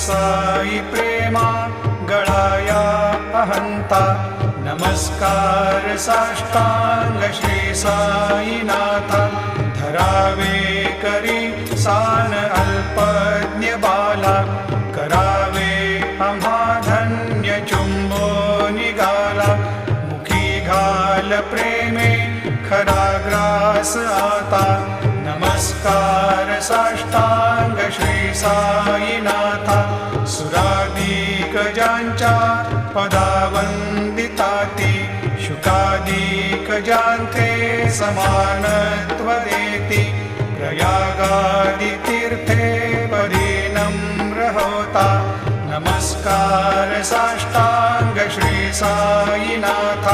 साई प्रेमा गळाया अहंता नमस्कार साष्टांग श्री साईनाथ धरावे करी सान अल्पज्ञ बाला करावे आम्हा धन्य चुंबो निघाला मुखी घाल प्रेमे खरा ग्रास आता नमस्कार साष्टांग श्री साईनाथ सुरादिक ज्यांच्या पदावंदिताती शुकादिक ज्यांचे समानत्व देती प्रयागादि तीर्थे परिनम्र होता नमस्कार साष्टांग श्री साईनाथ